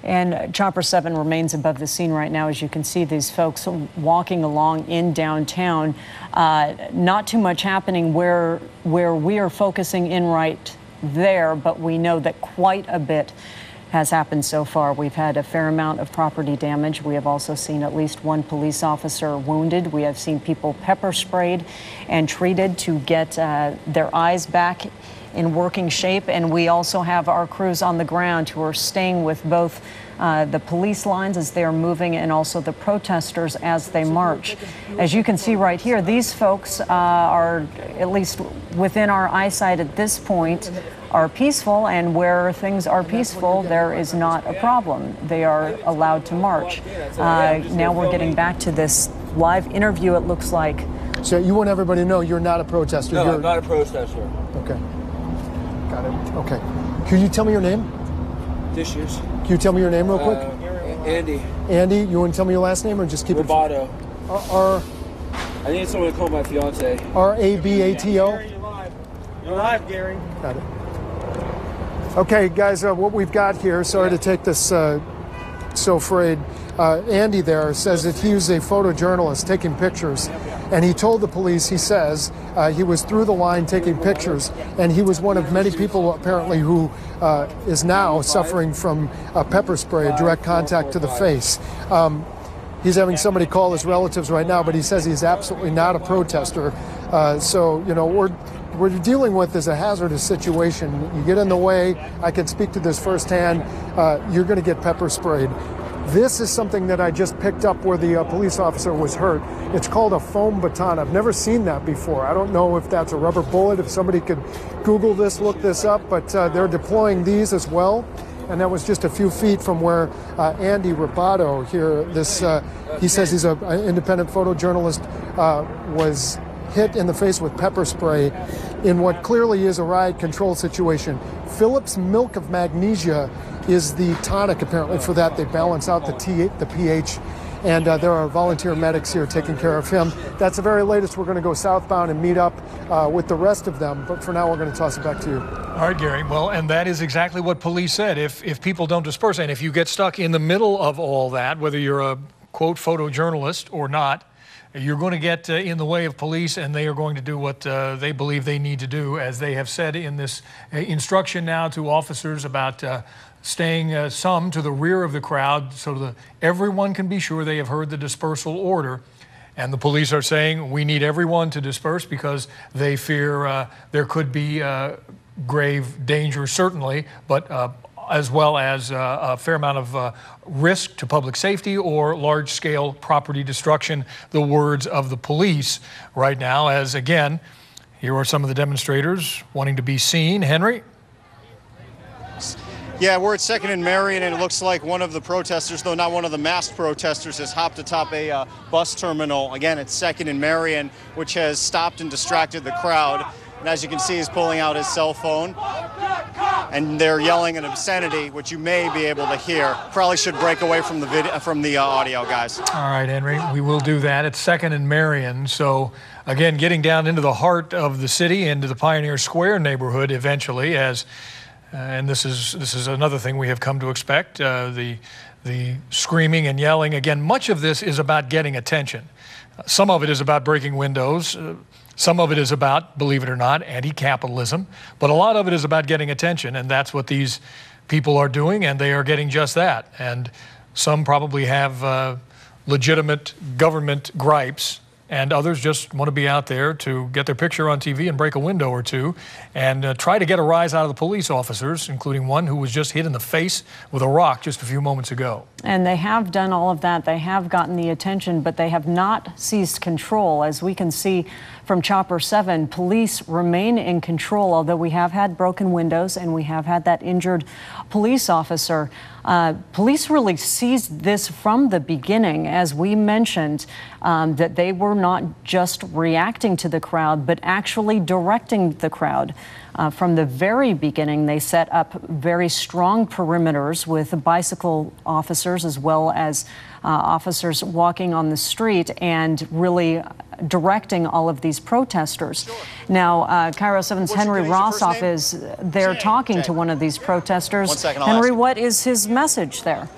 And Chopper 7 remains above the scene right now. As you can see, these folks walking along in downtown. Not too much happening where we are focusing in right there, but we know that quite a bit has happened so far. We've had a fair amount of property damage. We have also seen at least one police officer wounded. We have seen people pepper sprayed and treated to get their eyes back in working shape. And we also have our crews on the ground who are staying with both the police lines as they are moving and also the protesters as they march. As you can see right here, these folks are, at least within our eyesight at this point, are peaceful, and where things are peaceful, there is not a problem. They are allowed to march. Now we're getting back to this live interview, it looks like. So you want everybody to know you're not a protester? No, I'm not a protester. Okay. Got it. Okay. Can you tell me your name? Dishes. Can you tell me your name real quick? Andy. Andy, you want to tell me your last name or just keep Robato. it? I need someone to call my fiance. R-A-B-A-T-O? You're live, Gary. Got it. Okay, guys, what we've got here, sorry to take this so frayed. Andy there says that he was a photojournalist taking pictures, and he told the police, he says, he was through the line taking pictures, and he was one of many people apparently who is now suffering from pepper spray, direct contact to the face. He's having somebody call his relatives right now, but he says he's absolutely not a protester. So, you know, what we're dealing with is a hazardous situation. You get in the way, I can speak to this firsthand, you're going to get pepper sprayed. This is something that I just picked up where the police officer was hurt. It's called a foam baton. I've never seen that before. I don't know if that's a rubber bullet, if somebody could Google this, look this up, but they're deploying these as well. And that was just a few feet from where Andy Robato here, he says he's an independent photojournalist, was hit in the face with pepper spray in what clearly is a riot control situation. Phillips Milk of Magnesia is the tonic apparently for that. They balance out the pH, and there are volunteer medics here taking care of him. That's the very latest. We're going to go southbound and meet up with the rest of them, but for now we're going to toss it back to you. All right, Gary. Well, and that is exactly what police said. If people don't disperse, and if you get stuck in the middle of all that, whether you're a, quote, photojournalist or not, you're going to get in the way of police, and they are going to do what they believe they need to do, as they have said in this instruction now to officers about staying some to the rear of the crowd so that everyone can be sure they have heard the dispersal order. And the police are saying we need everyone to disperse because they fear there could be grave danger, certainly, but as well as a fair amount of risk to public safety or large-scale property destruction, the words of the police right now, as, again, here are some of the demonstrators wanting to be seen. Henry? Yeah, we're at 2nd and Marion, and it looks like one of the protesters, though not one of the masked protesters, has hopped atop a bus terminal, again, at 2nd and Marion, which has stopped and distracted the crowd. And as you can see, he's pulling out his cell phone, and they're yelling an obscenity, which you may be able to hear. Probably should break away from the audio, guys. All right, Henry, we will do that. It's 2nd and Marion, so again, getting down into the heart of the city, into the Pioneer Square neighborhood eventually, as and this is another thing we have come to expect, the screaming and yelling. Again, much of this is about getting attention. Some of it is about breaking windows. Some of it is about, believe it or not, anti-capitalism. But a lot of it is about getting attention, and that's what these people are doing, and they are getting just that. And some probably have legitimate government gripes, and others just want to be out there to get their picture on TV and break a window or two and try to get a rise out of the police officers, including one who was just hit in the face with a rock just a few moments ago. And they have done all of that. They have gotten the attention, but they have not seized control. As we can see from Chopper 7, police remain in control, although we have had broken windows and we have had that injured police officer. Police really seized this from the beginning, as we mentioned, that they were not just reacting to the crowd, but actually directing the crowd. From the very beginning, they set up very strong perimeters with bicycle officers as well as officers walking on the street and really directing all of these protesters. Sure. Now, Cairo 7's Henry Rossoff is there talking to one of these protesters. 1 second, Henry, what is his message there?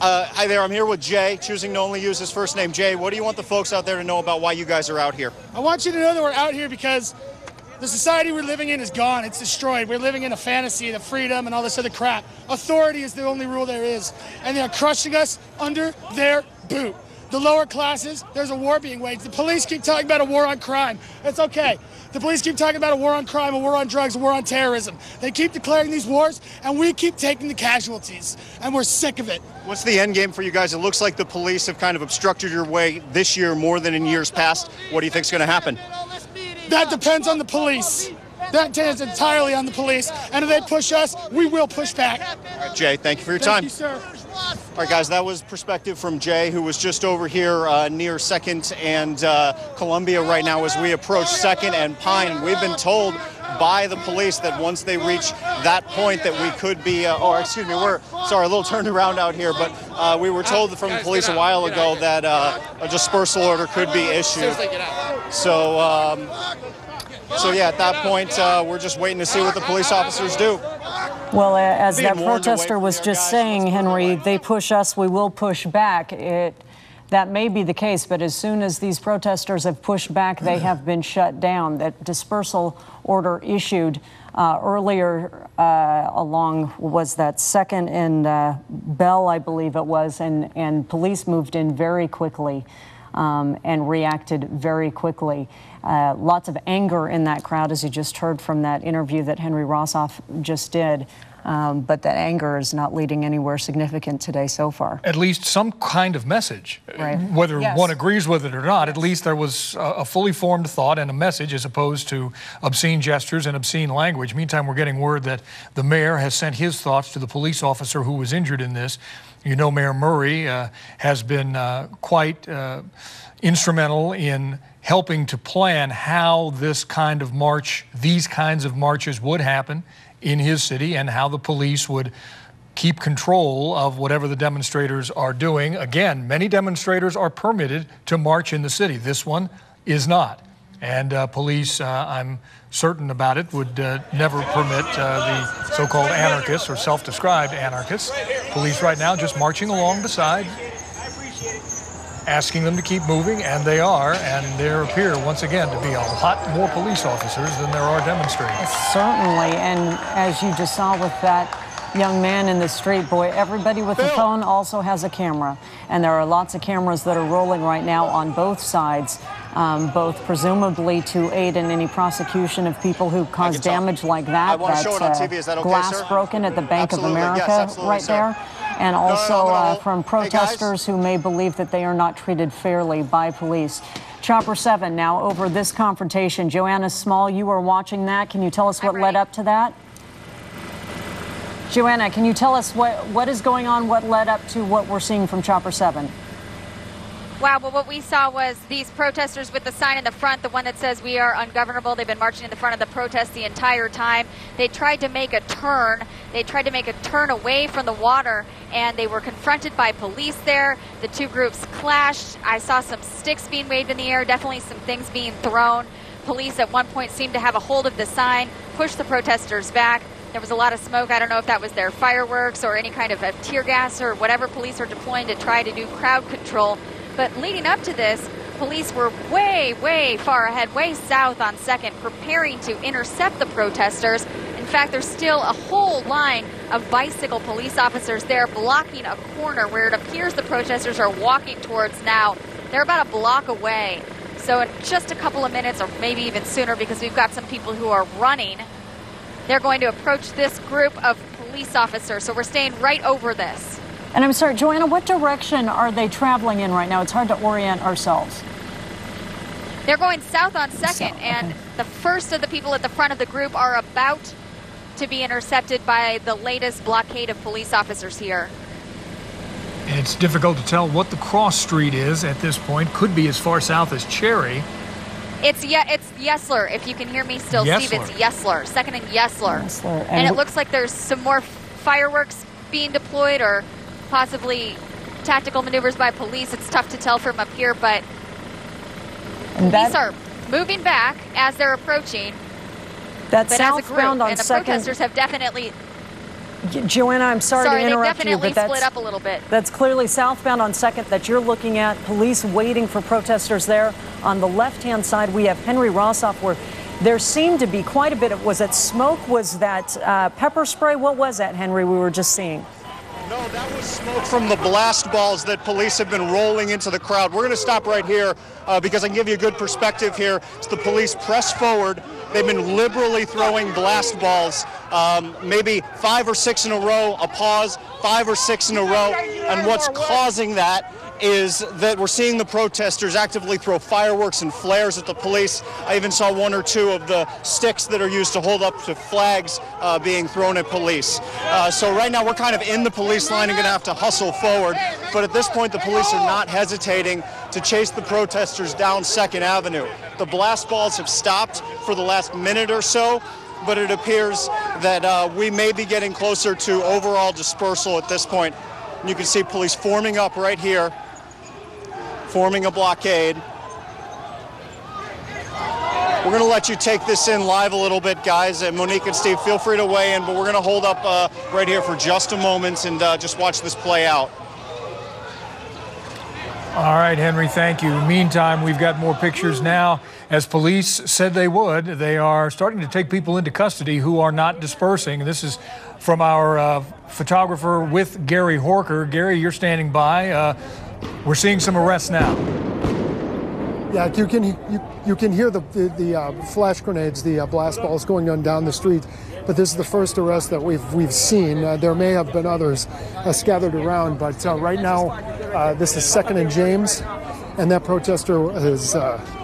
Hi there, I'm here with Jay, choosing to only use his first name. Jay, what do you want the folks out there to know about why you guys are out here? I want you to know that we're out here because the society we're living in is gone. It's destroyed. We're living in a fantasy, the freedom and all this other crap. Authority is the only rule there is. And they're crushing us under their boot. The lower classes, there's a war being waged. The police keep talking about a war on crime. It's okay. The police keep talking about a war on crime, a war on drugs, a war on terrorism. They keep declaring these wars, and we keep taking the casualties, and we're sick of it. What's the end game for you guys? It looks like the police have kind of obstructed your way this year more than in years past. What do you think's going to happen? That depends on the police. That depends entirely on the police, and if they push us, we will push back. All right, Jay, thank you for your time. Thank you, sir. All right, guys, that was perspective from Jay, who was just over here near 2nd and Columbia right now as we approach 2nd and Pine. And we've been told by the police that once they reach that point that we could be, we're, sorry, a little turned around out here, but we were told from the police a while ago that a dispersal order could be issued. So yeah, at that point, we're just waiting to see what the police officers do. Well, as that protester was just saying, Henry, they push us, we will push back. That may be the case, but as soon as these protesters have pushed back, they have been shut down. That dispersal order issued earlier along, was that 2nd and Bell, I believe it was, and police moved in very quickly and reacted very quickly. Lots of anger in that crowd, as you just heard from that interview that Henry Rossoff just did. But that anger is not leading anywhere significant today so far. At least some kind of message, right. Whether Yes. one agrees with it or not, at least there was a fully formed thought and a message as opposed to obscene gestures and obscene language. Meantime, we're getting word that the mayor has sent his thoughts to the police officer who was injured in this. You know, Mayor Murray has been quite instrumental in helping to plan how this kind of march, these kinds of marches would happen in his city and how the police would keep control of whatever the demonstrators are doing. Again, many demonstrators are permitted to march in the city. This one is not. And police, I'm certain about it, would never permit the so-called anarchists or self-described anarchists. Police right now just marching along beside, asking them to keep moving, and they are, and there appear once again to be a lot more police officers than there are demonstrators. Certainly, and as you just saw with that young man in the street, boy, everybody with a phone also has a camera, and there are lots of cameras that are rolling right now on both sides, both presumably to aid in any prosecution of people who cause damage like that. I want to show it on TV. Is that okay, glass sir? broken at the Bank Absolutely. of America, Yes, absolutely, right sir. there. And also from Hey, guys. protesters who may believe that they are not treated fairly by police. Chopper 7 now over this confrontation. Joanna Small, you were watching that. Can you tell us what led up to that? Joanna, can you tell us what is going on, what led up to what we're seeing from Chopper 7? Wow, well, what we saw was these protesters with the sign in the front, the one that says "We are ungovernable." They've been marching in the front of the protest the entire time. They tried to make a turn. They tried to make a turn away from the water, and they were confronted by police there. The two groups clashed. I saw some sticks being waved in the air, definitely some things being thrown. Police at one point seemed to have a hold of the sign, pushed the protesters back. There was a lot of smoke. I don't know if that was their fireworks or any kind of a tear gas or whatever police are deploying to try to do crowd control. But leading up to this, police were way, way far ahead, way south on 2nd, preparing to intercept the protesters. In fact, there's still a whole line of bicycle police officers there blocking a corner where it appears the protesters are walking towards now. They're about a block away. So in just a couple of minutes, or maybe even sooner, because we've got some people who are running, they're going to approach this group of police officers. So we're staying right over this. And I'm sorry, Joanna, what direction are they traveling in right now? It's hard to orient ourselves. They're going south on 2nd, and the first of the people at the front of the group are about to be intercepted by the latest blockade of police officers here. And it's difficult to tell what the cross street is at this point. Could be as far south as Cherry. It's Yesler, if you can hear me still, Yesler. Steve. It's Yesler, 2nd and Yesler. Yesler. And it looks like there's some more fireworks being deployed, or possibly tactical maneuvers by police. It's tough to tell from up here, but police are moving back as they're approaching. That but as a group, southbound on and the 2nd. protesters have definitely... Joanna, I'm sorry to interrupt they you, definitely but that's split up a little bit. That's clearly southbound on 2nd that you're looking at. Police waiting for protesters there. On the left-hand side, we have Henry Rossoff, where there seemed to be quite a bit of, was that smoke? Was that pepper spray? What was that, Henry, we were just seeing? No, that was smoke from the blast balls that police have been rolling into the crowd. We're going to stop right here because I can give you a good perspective here. As the police press forward, they've been liberally throwing blast balls, maybe 5 or 6 in a row, a pause, 5 or 6 in a row. And what's causing that is that we're seeing the protesters actively throw fireworks and flares at the police. I even saw 1 or 2 of the sticks that are used to hold up to flags being thrown at police. So right now we're kind of in the police line and going to have to hustle forward. But at this point, the police are not hesitating to chase the protesters down 2nd Avenue. The blast balls have stopped for the last minute or so, but it appears that we may be getting closer to overall dispersal at this point. And you can see police forming up right here, forming a blockade. We're going to let you take this in live a little bit, guys. And Monique and Steve, feel free to weigh in, but we're going to hold up right here for just a moment and just watch this play out. All right, Henry, thank you. Meantime, we've got more pictures now. As police said they would, they are starting to take people into custody who are not dispersing. This is from our photographer with Gary Horker. Gary, you're standing by. We're seeing some arrests now. Yeah, you can hear the flash grenades, the blast balls going on down the street. But this is the first arrest that we've seen. There may have been others scattered around, but right now this is 2nd and James, and that protester,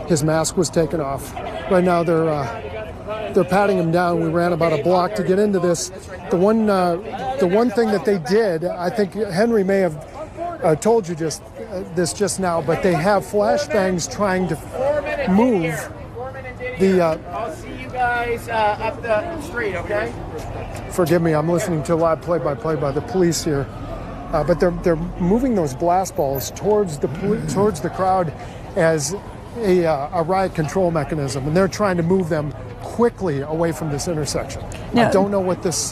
his mask was taken off. Right now they're patting him down. We ran about a block to get into this. The one thing that they did, I think Henry may have told you just now, but they have flashbangs trying to move the. I'll see you guys up the street, okay? Forgive me, I'm listening to a live play-by-play by the police here, but they're moving those blast balls towards the crowd as a riot control mechanism, and they're trying to move them quickly away from this intersection. I don't know what this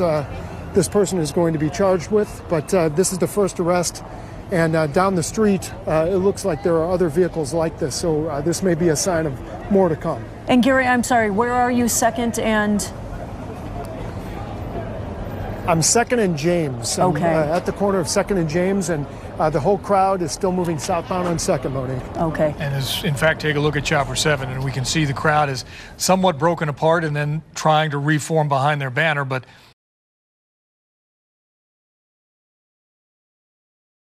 person is going to be charged with, but this is the first arrest. And down the street, it looks like there are other vehicles like this, so this may be a sign of more to come. And Gary, I'm sorry, where are you, 2nd and? I'm 2nd and James. I'm, okay. At the corner of 2nd and James, and the whole crowd is still moving southbound on 2nd, Monique. Okay. And in fact, take a look at Chopper 7, and we can see the crowd is somewhat broken apart and then trying to reform behind their banner, but